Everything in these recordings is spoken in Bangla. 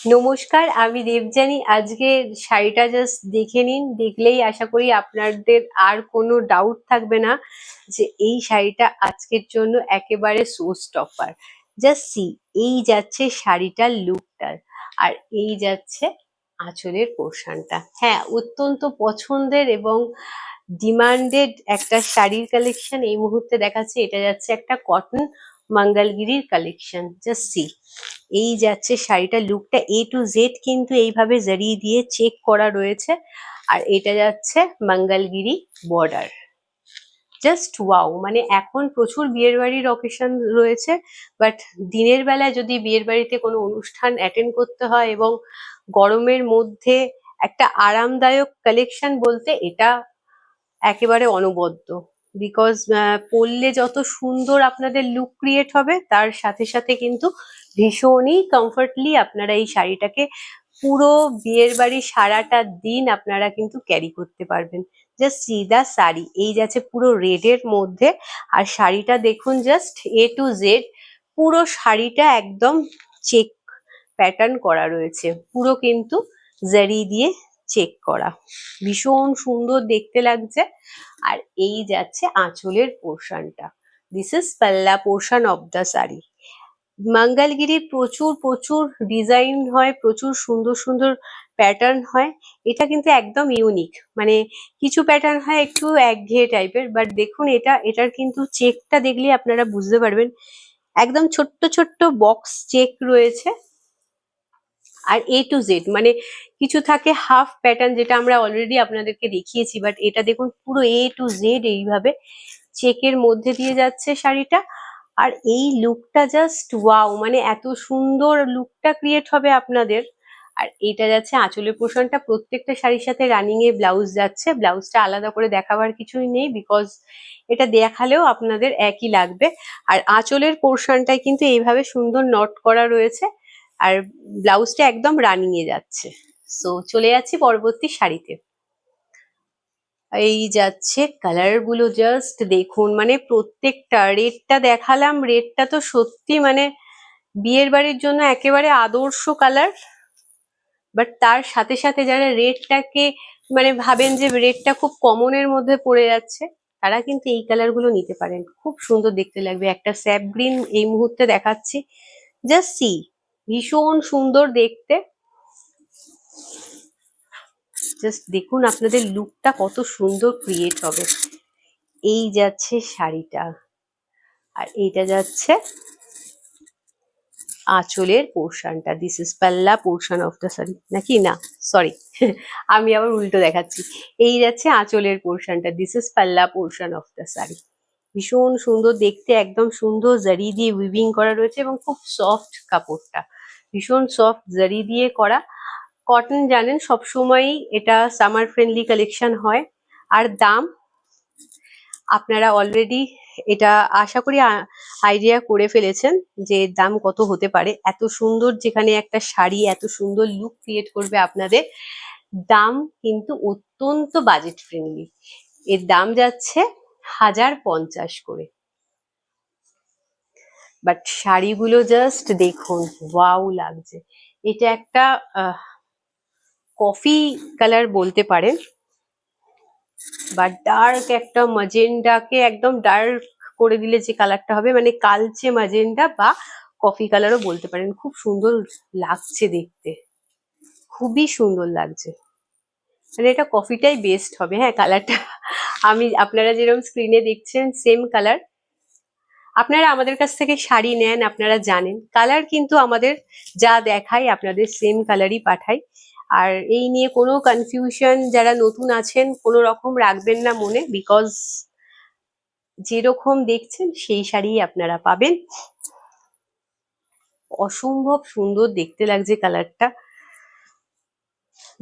নমস্কার, আমি দেবযানী। আজকে শাড়িটা জাস্ট দেখে নিন, দেখলেই আশা করি আপনাদের আর কোনো ডাউট থাকবে না যে এই শাড়িটা আজকের জন্য একেবারে শো স্টপার। জাস্ট সি, এই যাচ্ছে শাড়িটার লুকটার, আর এই যাচ্ছে আঁচলের পোর্শনটা। হ্যাঁ, অত্যন্ত পছন্দের এবং ডিমান্ডেড একটা শাড়ির কালেকশন এই মুহূর্তে দেখাচ্ছে। এটা যাচ্ছে একটা কটন মঙ্গলগিরির কালেকশন। জাস্ট সি, এই যাচ্ছে শাড়িটার লুকটা, এ টু জেড কিন্তু এইভাবে জারি দিয়ে চেক করা রয়েছে। আর এটা যাচ্ছে মঙ্গলগিরি বর্ডার। Just wow! মানে এখন প্রচুর বিয়ের বাড়ির অকেশন রয়েছে, বাট দিনের বেলায় যদি বিয়ের বাড়িতে কোনো অনুষ্ঠান অ্যাটেন্ড করতে হয় এবং গরমের মধ্যে একটা আরামদায়ক কালেকশন বলতে এটা একেবারে অনবদ্য। বিকজ পরলে যত সুন্দর আপনাদের লুক ক্রিয়েট হবে, তার সাথে সাথে কিন্তু ভীষণই কমফর্টলি আপনারা এই শাড়িটাকে পুরো বিয়ের বাড়ি সারাটা দিন আপনারা কিন্তু ক্যারি করতে পারবেন। জাস্ট সি দা শাড়ি, এই যাচ্ছে পুরো রেডের মধ্যে। আর শাড়িটা দেখুন, জাস্ট এ টু জেড পুরো শাড়িটা একদম চেক প্যাটার্ন করা রয়েছে, পুরো কিন্তু জারি দিয়ে চেক করা, ভীষণ সুন্দর দেখতে লাগছে। আর এই যাচ্ছে আঁচলের পোর্শনটা। দিস ইজ পাল্লা পোর্শন অফ দ্য শাড়ি। মঙ্গলগিরির প্রচুর প্রচুর ডিজাইন হয়, প্রচুর সুন্দর সুন্দর প্যাটার্ন হয়। এটা কিন্তু একদম ইউনিক। মানে কিছু প্যাটার্ন হয় একটু একঘেয়ে টাইপের, বাট দেখুন এটার কিন্তু চেকটা দেখলে আপনারা বুঝতে পারবেন, একদম ছোট্ট ছোট্ট বক্স চেক রয়েছে। আর এ টু জেড মানে কিছু থাকে হাফ প্যাটার্ন, যেটা আমরা অলরেডি আপনাদেরকে দেখিয়েছি, বাট এটা দেখুন পুরো এ টু জেড এইভাবে চেকের মধ্যে দিয়ে যাচ্ছে শাড়িটা। আর এই লুকটা জাস্ট ওয়াও! মানে এত সুন্দর লুকটা ক্রিয়েট হবে আপনাদের। আর এইটা যাচ্ছে আঁচলের পোর্শনটা, প্রত্যেকটা শাড়ির সাথে রানিং এ ব্লাউজ যাচ্ছে। ব্লাউজটা আলাদা করে দেখাবার কিছুই নেই, বিকজ এটা দেখালেও আপনাদের একই লাগবে। আর আঁচলের পোর্শনটায় কিন্তু এইভাবে সুন্দর নট করা রয়েছে, আর ব্লাউজটা একদম রানিং এ যাচ্ছে। সো চলে যাচ্ছি পরবর্তী শাড়িতে। এই যাচ্ছে কালার গুলো, জাস্ট দেখুন, মানে প্রত্যেকটা, রেডটা দেখালাম, রেডটা তো সত্যি মানে বিয়ের বাড়ির জন্য একেবারে আদর্শ কালার। বাট তার সাথে সাথে যারা রেডটাকে মানে ভাবেন যে রেডটা খুব কমনের মধ্যে পড়ে যাচ্ছে, তারা কিন্তু এই কালার গুলো নিতে পারেন, খুব সুন্দর দেখতে লাগবে। একটা স্যাপ গ্রিন এই মুহূর্তে দেখাচ্ছি, জাস্ট সি, ভীষণ সুন্দর দেখতে। জাস্ট দেখুন আপনাদের লুকটা কত সুন্দর ক্রিয়েট হবে। এই যাচ্ছে শাড়িটা, আর এইটা যাচ্ছে আঁচলের পোর্শনটা। দিস ইজ পাল্লা পোর্শন অফ দ্য শাড়ি, নাকি না, সরি আমি আবার উল্টো দেখাচ্ছি। এই যাচ্ছে আঁচলের পোর্শনটা, দিস ইজ পাল্লা পোর্শন অফ দ্য শাড়ি। ভীষণ সুন্দর দেখতে, একদম সুন্দর জারি দিয়ে উইভিং করা রয়েছে এবং খুব সফট কাপড়টা, ভীষণ সফট জারি দিয়ে করা। কটন জানেন সবসময়ই এটা সামার ফ্রেন্ডলি কালেকশন হয়। আর দাম আপনারা অলরেডি এটা আশা করি আইডিয়া করে ফেলেছেন যে দাম কত হতে পারে। এত সুন্দর যেখানে একটা শাড়ি এত সুন্দর লুক ক্রিয়েট করবে আপনাদের, দাম কিন্তু অত্যন্ত বাজেট ফ্রেন্ডলি। এর দাম যাচ্ছে 1050 করে। বাট শাড়িগুলো জাস্ট দেখুন, ওয়াও লাগছে। এটা একটা কফি কালার বলতে পারেন, বা ডার্ক একটা ম্যাজেন্ডাকে একদম ডার্ক করে দিলে যে কালারটা হবে, মানে কালচে ম্যাজেন্ডা বা কফি কালারও বলতে পারেন। খুব সুন্দর লাগছে দেখতে, খুবই সুন্দর লাগছে। মানে এটা কফিটাই বেস্ট হবে। হ্যাঁ, কালারটা আমি আপনারা যেরকম স্ক্রিনে দেখছেন সেম কালার। আপনারা আমাদের কাছ থেকে শাড়ি নেন, আপনারা জানেন কালার কিন্তু আমাদের যা দেখাই আপনাদের সেম কালারই পাঠাই। আর এই নিয়ে কোনো কনফিউশন, যারা নতুন আছেন কোনো রকম রাখবেন না মনে, বিকজ যেরকম দেখছেন সেই শাড়িই আপনারা পাবেন। অসম্ভব সুন্দর দেখতে লাগছে কালারটা,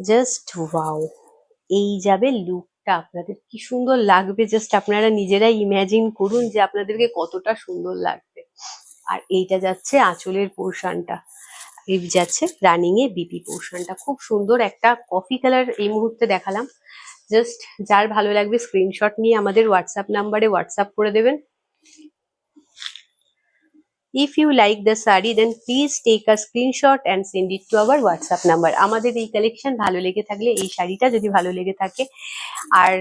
জাস্ট ওয়াও! এই যাবে লুকটা, আপনাদের কি সুন্দর লাগবে জাস্ট আপনারা নিজেরাই ইমাজিন করুন যে আপনাদেরকে কতটা সুন্দর লাগবে। আর এইটা যাচ্ছে আঁচলের পোর্শনটা, এই যাচ্ছে রানিং এ বিপি পোর্শনটা। খুব সুন্দর একটা কফি কালার এই মুহূর্তে দেখালাম। জাস্ট যার ভালো লাগবে স্ক্রিনশট নিয়ে আমাদের হোয়াটসঅ্যাপ নাম্বারে হোয়াটসঅ্যাপ করে দেবেন। If you like the saree, then please take a screenshot and send it to our WhatsApp number. আমাদের এই কালেকশন ভালো লেগে থাকলে, এই শাড়িটা যদি ভালো লেগে থাকে, আর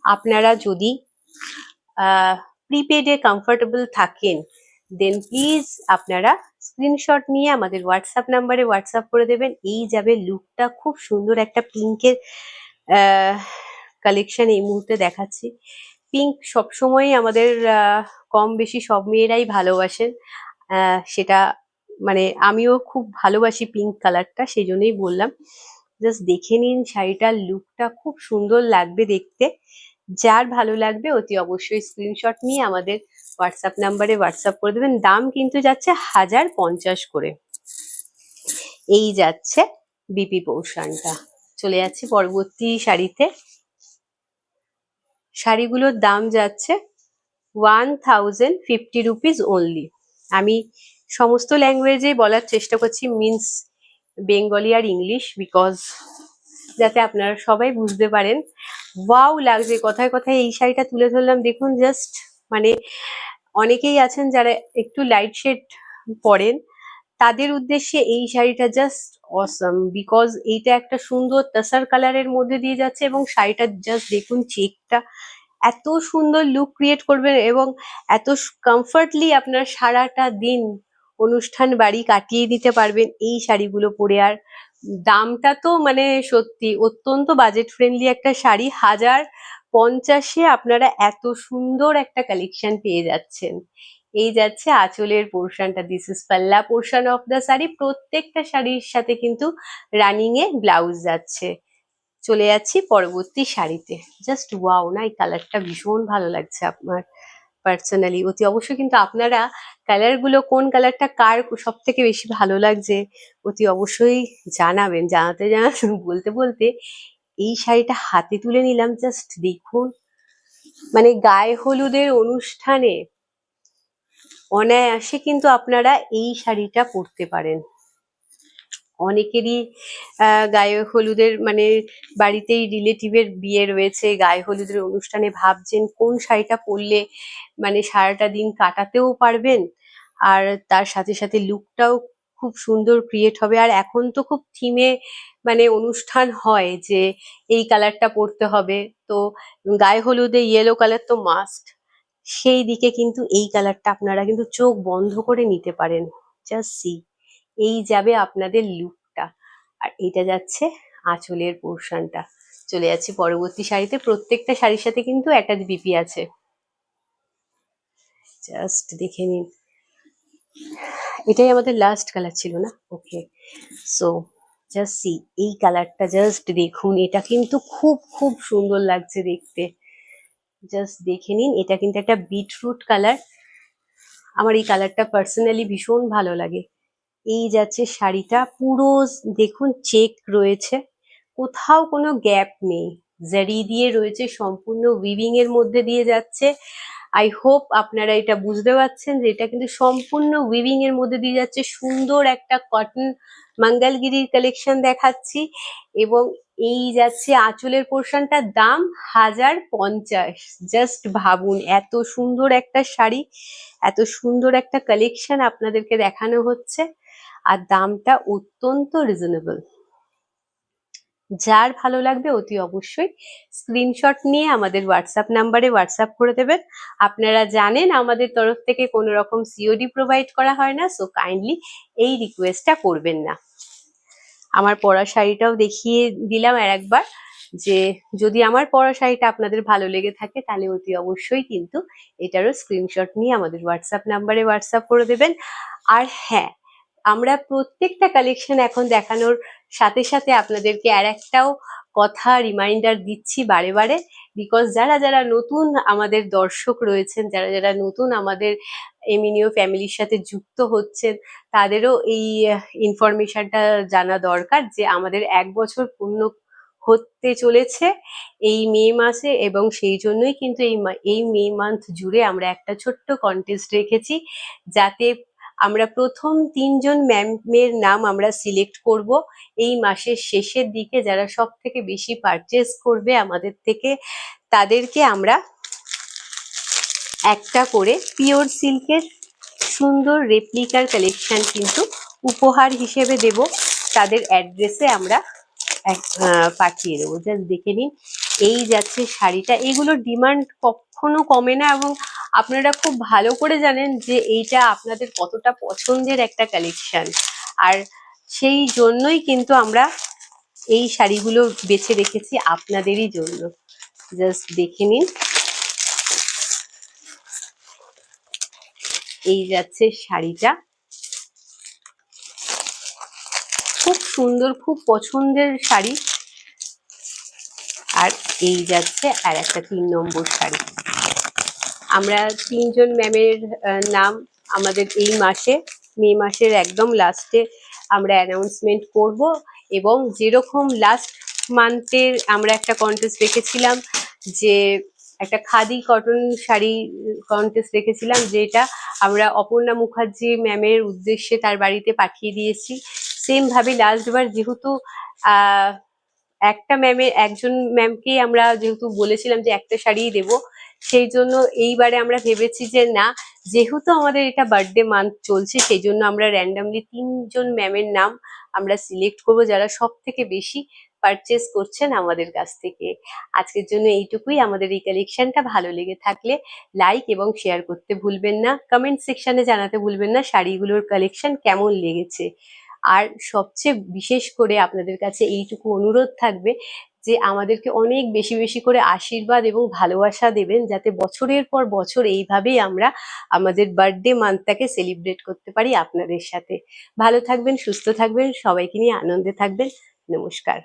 আপনারা যদি প্রিপেডে কমফোর্টেবল থাকেন, দেন প্লিজ আপনারা স্ক্রিনশট নিয়ে আমাদের হোয়াটসঅ্যাপ নাম্বারে হোয়াটসঅ্যাপ করে দেবেন। এই যাবে লুকটা, খুব সুন্দর একটা পিঙ্কের কালেকশন এই মুহূর্তে দেখাচ্ছি। পিঙ্ক সবসময় আমাদের কম বেশি সব মেয়েরাই ভালোবাসেন, সেটা মানে আমিও খুব ভালোবাসি পিঙ্ক কালারটা, সেই জন্যই বললাম। জাস্ট দেখে নিন শাড়িটার লুকটা, খুব সুন্দর লাগবে দেখতে। যার ভালো লাগবে অতি অবশ্যই স্ক্রিনশট নিয়ে আমাদের হোয়াটসঅ্যাপ নাম্বারে হোয়াটসঅ্যাপ করে দেবেন। দাম কিন্তু যাচ্ছে 1050 করে। এই যাচ্ছে বিপি পোর্শনটা। চলে যাচ্ছি পরবর্তী শাড়িতে। শাড়িগুলোর দাম যাচ্ছে 1050 রুপিস অনলি। আমি সমস্ত ল্যাঙ্গুয়েজে বলার চেষ্টা করছি, মিনস বেঙ্গলি আর ইংলিশ, বিকজ যাতে আপনারা সবাই বুঝতে পারেন। ওয়াও লাগছে, কথায় কথায় এই শাড়িটা তুলে ধরলাম। দেখুন জাস্ট, মানে অনেকেই আছেন যারা একটু লাইট শেড পরেন, তাদের উদ্দেশ্যে এই শাড়িটা জাস্ট অসম, বিকজ এইটা একটা সুন্দর তাসার কালারের মধ্যে দিয়ে যাচ্ছে, এবং শাড়িটা জাস্ট দেখুন চেকটা এত সুন্দর লুক ক্রিয়েট করবে, এবং এত কমফর্টলি আপনার সারাটা দিন অনুষ্ঠান বাড়ি কাটিয়ে দিতে পারবেন এই শাড়িগুলো পরে। আর দামটা তো মানে সত্যি অত্যন্ত বাজেট ফ্রেন্ডলি একটা শাড়ি। 1050-এ আপনারা এত সুন্দর একটা কালেকশন পেয়ে যাচ্ছেন। এই যাচ্ছে আঁচলের পোর্শনটা। দিস ইজ পাল্লা পোর্শন অফ দ্য শাড়ি। প্রত্যেকটা শাড়ির সাথে কিন্তু রানিং এ ব্লাউজ যাচ্ছে। চলে যাচ্ছি পরবর্তী শাড়িতে। জাস্ট ওয়াও না, এই কালারটা ভীষণ ভালো লাগছে আমার পার্সোনালি। অতি অবশ্যই কিন্তু আপনারা কালার গুলো, কোন কালারটা কার সব থেকে বেশি ভালো লাগছে অতি অবশ্যই জানাবেন। জানাতে জানাতে বলতে বলতে এই শাড়িটা হাতে তুলে নিলাম। জাস্ট দেখুন, মানে গায়ে হলুদের অনুষ্ঠানে অনায়াসে কিন্তু আপনারা এই শাড়িটা পরতে পারেন। অনেকেরই গায়ে হলুদের মানে বাড়িতেই রিলেটিভের বিয়ে রয়েছে, গায়ে হলুদের অনুষ্ঠানে ভাবছেন কোন শাড়িটা পরলে মানে সারাটা দিন কাটাতেও পারবেন, আর তার সাথে সাথে লুকটাও খুব সুন্দর ক্রিয়েট হবে। আর এখন তো খুব থিমে মানে অনুষ্ঠান হয় যে এই কালারটা পরতে হবে, তো গায়ে হলুদে ইয়েলো কালার তো মাস্ট। সেই দিকে কিন্তু এই কালারটা আপনারা কিন্তু চোখ বন্ধ করে নিতে পারেন। জাস্ট সি, এই যাবে আপনাদের লুকটা। আর এটা যাচ্ছে আঁচলের পোর্শনটা। চলে যাচ্ছি পরবর্তী শাড়িতে। প্রত্যেকটা শাড়ির সাথে কিন্তু অ্যাটাচ বিপি আছে। জাস্ট দেখে নিন, এটাই আমাদের লাস্ট কালার ছিল না? ওকে, সো জাস্ট সি, এই কালারটা জাস্ট দেখুন, এটা কিন্তু খুব খুব সুন্দর লাগছে দেখতে। জাস্ট দেখে নিন, এটা কিন্তু একটা বিটরুট কালার। আমার এই কালারটা পার্সোনালি ভীষণ ভালো লাগে। এই যাচ্ছে শাড়িটা, পুরো দেখুন চেক রয়েছে, কোথাও কোনো গ্যাপ নেই, জারি দিয়ে রয়েছে, সম্পূর্ণ উইভিং এর মধ্যে দিয়ে যাচ্ছে। আই হোপ আপনারা এটা বুঝতে পারছেন যে এটা কিন্তু সম্পূর্ণ উইভিং এর মধ্যে দিয়ে যাচ্ছে। সুন্দর একটা কটন মঙ্গলগিরির কালেকশন দেখাচ্ছি। এবং এই যাচ্ছে আঁচলের পোর্শনটার দাম 1050। জাস্ট ভাবুন, এত সুন্দর একটা শাড়ি, এত সুন্দর একটা কালেকশন আপনাদেরকে দেখানো হচ্ছে, আর দামটা অত্যন্ত রিজনেবল। যার ভালো লাগবে অতি অবশ্যই স্ক্রিনশট নিয়ে আমাদের হোয়াটসঅ্যাপ নাম্বারে হোয়াটসঅ্যাপ করে দেবেন। আপনারা জানেন আমাদের তরফ থেকে কোনো রকম সিওডি প্রোভাইড করা হয় না, সো কাইন্ডলি এই রিকোয়েস্টটা করবেন না। আমার পরা শাড়িটাও দেখিয়ে দিলাম আর একবার, যে যদি আমার পরা শাড়িটা আপনাদের ভালো লেগে থাকে তাহলে অতি অবশ্যই কিন্তু এটারও স্ক্রিনশট নিয়ে আমাদের হোয়াটসঅ্যাপ নাম্বারে হোয়াটসঅ্যাপ করে দেবেন। আর হ্যাঁ, আমরা প্রত্যেকটা কালেকশন এখন দেখানোর সাথে সাথে আপনাদেরকে আর একটাও কথা রিমাইন্ডার দিচ্ছি বারে বারে, বিকজ যারা যারা নতুন আমাদের দর্শক রয়েছেন, যারা যারা নতুন আমাদের এমিনিও ফ্যামিলির সাথে যুক্ত হচ্ছেন, তাদেরও এই ইনফরমেশনটা জানা দরকার যে আমাদের 1 বছর পূর্ণ হতে চলেছে এই মে মাসে, এবং সেই জন্যই কিন্তু এই মে মান্থ জুড়ে আমরা একটা ছোট্ট কন্টেস্ট রেখেছি, যাতে আমরা প্রথম 3 জন ম্যামের নাম আমরা সিলেক্ট করব এই মাসের শেষের দিকে। যারা সব থেকে বেশি পারচেস করবে আমাদের থেকে, তাদেরকে আমরা একটা করে পিওর সিল্কের সুন্দর রেপ্লিকার কালেকশন কিন্তু উপহার হিসেবে দেব, তাদের অ্যাড্রেসে আমরা পাঠিয়ে দেবো। জাস্ট দেখে নিন, এই যাচ্ছে শাড়িটা। এগুলোর ডিমান্ড কখনো কমে না এবং আপনারা খুব ভালো করে জানেন যে এইটা আপনাদের কতটা পছন্দের একটা কালেকশন, আর সেই জন্যই কিন্তু আমরা এই শাড়িগুলো বেছে রেখেছি আপনাদেরই জন্য। জাস্ট দেখে নিন, এই যাচ্ছে শাড়িটা, খুব সুন্দর, খুব পছন্দের শাড়ি। আর এই যাচ্ছে আর একটা 3 নম্বর শাড়ি। আমরা 3 জন ম্যামের নাম আমাদের এই মাসে, মে মাসের একদম লাস্টে আমরা অ্যানাউন্সমেন্ট করব। এবং যেরকম লাস্ট মান্থের আমরা একটা কন্টেস্ট রেখেছিলাম, যে একটা খাদি কটন শাড়ি কন্টেস্ট রেখেছিলাম, যেটা আমরা অপর্ণা মুখার্জি ম্যামের উদ্দেশ্যে তার বাড়িতে পাঠিয়ে দিয়েছি। সেম ভাবে লাস্টবার যেহেতু একজন ম্যামকেই আমরা যেহেতু বলেছিলাম যে একটা শাড়িই দেবো, সেই জন্য এইবারে আমরা ভেবেছি যে না, যেহেতু আমাদের এটা বার্থডে মান্থ চলছে, সেই জন্য আমরা র্যান্ডামলি 3 জন ম্যামের নাম আমরা সিলেক্ট করব যারা সব থেকে বেশি পারচেস করছেন আমাদের কাছ থেকে। আজকের জন্য এইটুকুই। আমাদের এই কালেকশনটা ভালো লেগে থাকলে লাইক এবং শেয়ার করতে ভুলবেন না, কমেন্ট সেকশনে জানাতে ভুলবেন না শাড়িগুলোর কালেকশন কেমন লেগেছে। আর সবচেয়ে বিশেষ করে আপনাদের কাছে এইটুকু অনুরোধ থাকবে যে আমাদেরকে অনেক বেশি বেশি করে আশীর্বাদ এবং ভালোবাসা দেবেন, যাতে বছরের পর বছর এইভাবেই আমরা আমাদের বার্থডে মান্থটাকে সেলিব্রেট করতে পারি আপনাদের সাথে। ভালো থাকবেন, সুস্থ থাকবেন, সবাইকে নিয়ে আনন্দে থাকবেন। নমস্কার।